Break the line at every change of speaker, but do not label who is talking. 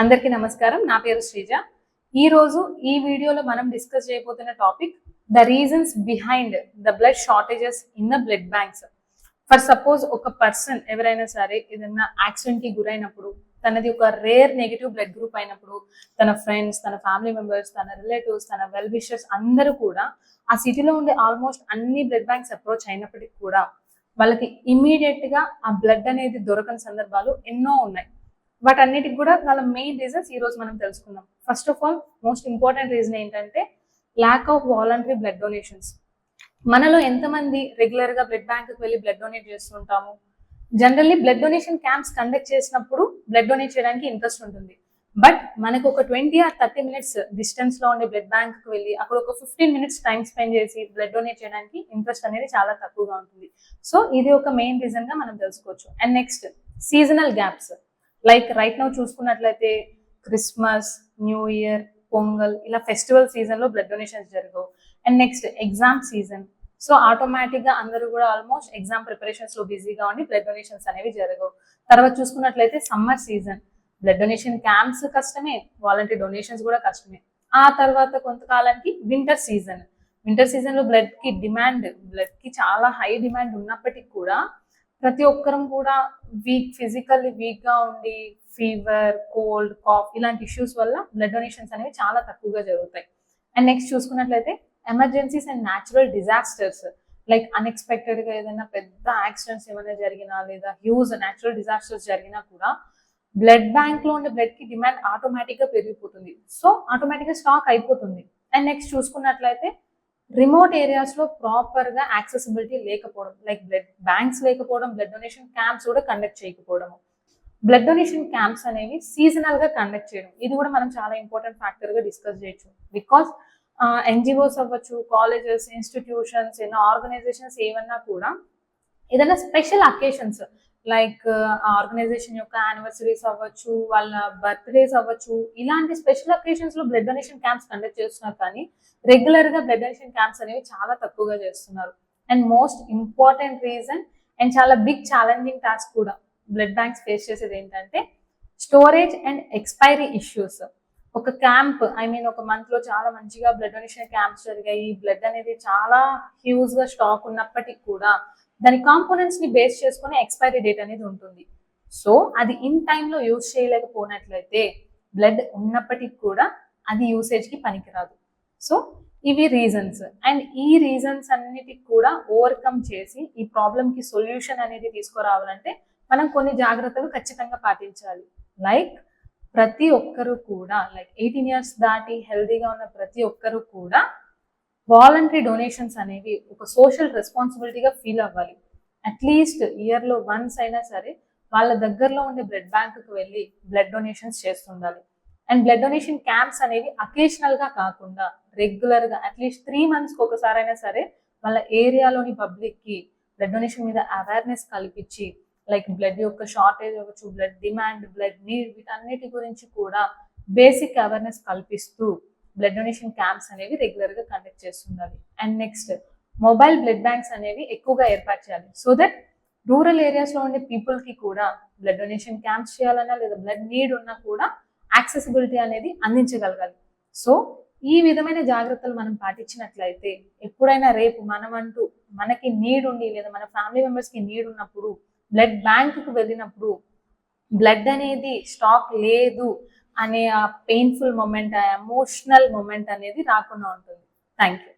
అందరికీ నమస్కారం. నా పేరు శ్రీజ. ఈ రోజు ఈ వీడియోలో మనం డిస్కస్ చేయబోతున్న topic the reasons behind the blood shortages in the blood banks. For suppose ఒక పర్సన్ ఎవరైనా సరే ఏదైనా యాక్సిడెంట్ కి గురైనప్పుడు, తనది ఒక రేర్ నెగిటివ్ బ్లడ్ గ్రూప్ అయినప్పుడు, తన ఫ్రెండ్స్, తన ఫ్యామిలీ మెంబర్స్, తన రిలేటివ్స్, తన వెల్ విషర్స్ అందరూ కూడా ఆ సిటీలో ఉండే ఆల్మోస్ట్ అన్ని బ్లడ్ బ్యాంక్స్ అప్రోచ్ అయినప్పటికీ కూడా వాళ్ళకి ఇమీడియట్ గా ఆ బ్లడ్ అనేది దొరకని సందర్భాలు ఎన్నో ఉన్నాయి. వాటన్నిటికి కూడా వాళ్ళ మెయిన్ రీజన్స్ ఈ రోజు మనం తెలుసుకుందాం. First of all most important reason ఏంటంటే lack of voluntary blood donations. మనలో ఎంతమంది రెగ్యులర్ గా బ్లడ్ బ్యాంక్ కి వెళ్ళి బ్లడ్ డొనేట్ చేస్తుంటాము? Generally blood donation camps conduct చేసినప్పుడు బ్లడ్ డొనేట్ చేయడానికి ఇంట్రెస్ట్ ఉంటుంది. బట్ మనకు ఒక 20 or 30 minutes డిస్టెన్స్ లో ఉండే బ్లడ్ బ్యాంక్ కి వెళ్ళి అక్కడ ఒక 15 minutes టైం స్పెండ్ చేసి బ్లడ్ డొనేట్ చేయడానికి ఇంట్రెస్ట్ అనేది చాలా తక్కువగా ఉంటుంది. సో ఇది ఒక మెయిన్ రీజన్ గా మనం తెలుసుకోవచ్చు. And next seasonal gaps. Like right now చూసుకున్నట్లయితే క్రిస్మస్, న్యూ ఇయర్, పొంగల్ ఇలా ఫెస్టివల్ సీజన్ లో బ్లడ్ డొనేషన్స్ జరగవు. And next exam season. So automatic గా అందరూ కూడా ఆల్మోస్ట్ ఎగ్జామ్ ప్రిపరేషన్స్ లో బిజీగా ఉండి బ్లడ్ డొనేషన్స్ అనేవి జరగవు. తర్వాత చూసుకున్నట్లయితే summer season, blood donation camps కష్టమే, వాలంటరీ డొనేషన్స్ కూడా కష్టమే. ఆ తర్వాత కొంతకాలానికి వింటర్ సీజన్. వింటర్ సీజన్ లో బ్లడ్ కి చాలా హై డిమాండ్ ఉన్నప్పటికీ కూడా ప్రతి ఒక్కరం కూడా ఫిజికల్లీ వీక్ గా ఉండి ఫీవర్, కోల్డ్, కాఫ్ ఇలాంటి ఇష్యూస్ వల్ల బ్లడ్ డొనేషన్స్ అనేవి చాలా తక్కువగా జరుగుతాయి. అండ్ నెక్స్ట్ చూసుకున్నట్లయితే emergencies and natural disasters. Like unexpected గా ఏదైనా పెద్ద యాక్సిడెంట్స్ ఏమైనా జరిగినా లేదా హ్యూజ్ న్యాచురల్ డిజాస్టర్స్ జరిగినా కూడా బ్లడ్ బ్యాంక్ లో ఉండే బ్లడ్ కి డిమాండ్ ఆటోమేటిక్ గా పెరిగిపోతుంది. సో ఆటోమేటిక్ గా స్టాక్ అయిపోతుంది. అండ్ నెక్స్ట్ చూసుకున్నట్లయితే రిమోట్ ఏరియాస్ లో ప్రాపర్ గా యాక్సెసిబిలిటీ లేకపోవడం, లైక్ బ్లడ్ బ్యాంక్స్ లేకపోవడం, బ్లడ్ డొనేషన్ క్యాంప్స్ కూడా కండక్ట్ చేయకపోవడం. బ్లడ్ డొనేషన్ క్యాంప్స్ అనేవి సీజనల్ గా కండక్ట్ చేయడం, ఇది కూడా మనం చాలా ఇంపార్టెంట్ ఫ్యాక్టర్ గా డిస్కస్ చేయొచ్చు. బికాస్ ఎన్జిఓస్ అవ్వచ్చు, కాలేజెస్, ఇన్స్టిట్యూషన్స్, ఎన్నో ఆర్గనైజేషన్స్ ఏమన్నా కూడా ఏదైనా స్పెషల్ అకేషన్స్ లైక్ ఆర్గనైజేషన్ యొక్క యానివర్సరీస్ అవ్వచ్చు, వాళ్ళ బర్త్డేస్ అవ్వచ్చు, ఇలాంటి స్పెషల్ అకేషన్స్ లో బ్లడ్ డొనేషన్ క్యాంప్స్ కండక్ట్ చేస్తున్నారు. కానీ రెగ్యులర్ గా బ్లడ్ డొనేషన్ క్యాంప్స్ అనేవి చాలా తక్కువగా చేస్తున్నారు. And most important reason and చాలా బిగ్ ఛాలెంజింగ్ టాస్క్ కూడా బ్లడ్ బ్యాంక్స్ ఫేస్ చేసేది ఏంటంటే స్టోరేజ్ అండ్ ఎక్స్పైరీ ఇష్యూస్. ఒక క్యాంప్ ఒక మంత్ లో చాలా మంచిగా బ్లడ్ డొనేషన్ క్యాంప్స్ జరిగాయి, బ్లడ్ అనేది చాలా హ్యూజ్ గా స్టాక్ ఉన్నప్పటికీ కూడా దాని కాంపోనెంట్స్ ని బేస్ చేసుకుని ఎక్స్పైరీ డేట్ అనేది ఉంటుంది. సో అది ఇన్ టైంలో యూజ్ చేయలేకపోయినట్లయితే బ్లడ్ ఉన్నప్పటికీ కూడా అది యూసేజ్ కి పనికిరాదు. సో ఇవి రీజన్స్. అండ్ ఈ రీజన్స్ అన్నిటికి కూడా ఓవర్కమ్ చేసి ఈ ప్రాబ్లమ్ కి సొల్యూషన్ అనేది తీసుకురావాలంటే మనం కొన్ని జాగ్రత్తలు ఖచ్చితంగా పాటించాలి. లైక్ ప్రతి ఒక్కరు కూడా 18 years దాటి హెల్దీగా ఉన్న ప్రతి ఒక్కరు కూడా వాలంటరీ డొనేషన్స్ అనేవి ఒక సోషల్ రెస్పాన్సిబిలిటీగా ఫీల్ అవ్వాలి. అట్లీస్ట్ ఇయర్లో వన్స్ అయినా సరే వాళ్ళ దగ్గరలో ఉండే బ్లడ్ బ్యాంకుకి వెళ్ళి బ్లడ్ డొనేషన్స్ చేస్తుండాలి. అండ్ బ్లడ్ డొనేషన్ క్యాంప్స్ అనేవి అకేషనల్ గా కాకుండా రెగ్యులర్ గా అట్లీస్ట్ 3 months ఒకసారి అయినా సరే వాళ్ళ ఏరియాలోని పబ్లిక్ కి బ్లడ్ డొనేషన్ మీద అవేర్నెస్ కల్పించి, లైక్ బ్లడ్ యొక్క షార్టేజ్ అవ్వచ్చు, బ్లడ్ డిమాండ్, బ్లడ్ నీడ్, వీటన్నిటి గురించి కూడా బేసిక్ అవేర్నెస్ కల్పిస్తూ బ్లడ్ డొనేషన్ క్యాంప్స్ అనేవి రెగ్యులర్ గా కండక్ట్ చేస్తుండాలి. And next mobile blood banks అనేవి ఎక్కువగా ఏర్పాటు చేయాలి. సో దట్ రూరల్ ఏరియాస్ లో ఉండే పీపుల్ కి కూడా బ్లడ్ డొనేషన్ క్యాంప్స్ చేయాలన్నా లేదా బ్లడ్ నీడ్ ఉన్నా కూడా యాక్సెసిబిలిటీ అనేది అందించగలగాలి. సో ఈ విధమైన జాగ్రత్తలు మనం పాటించినట్లయితే ఎప్పుడైనా రేపు మనకి నీడ్ ఉండి లేదా మన ఫ్యామిలీ మెంబర్స్ కి నీడ్ ఉన్నప్పుడు బ్లడ్ బ్యాంక్ కు వెళ్ళినప్పుడు బ్లడ్ అనేది స్టాక్ లేదు అనే ఆ పెయిన్ఫుల్ మూమెంట్, ఆ ఎమోషనల్ మూమెంట్ అనేది రాకుండా ఉంటుంది. Thank you.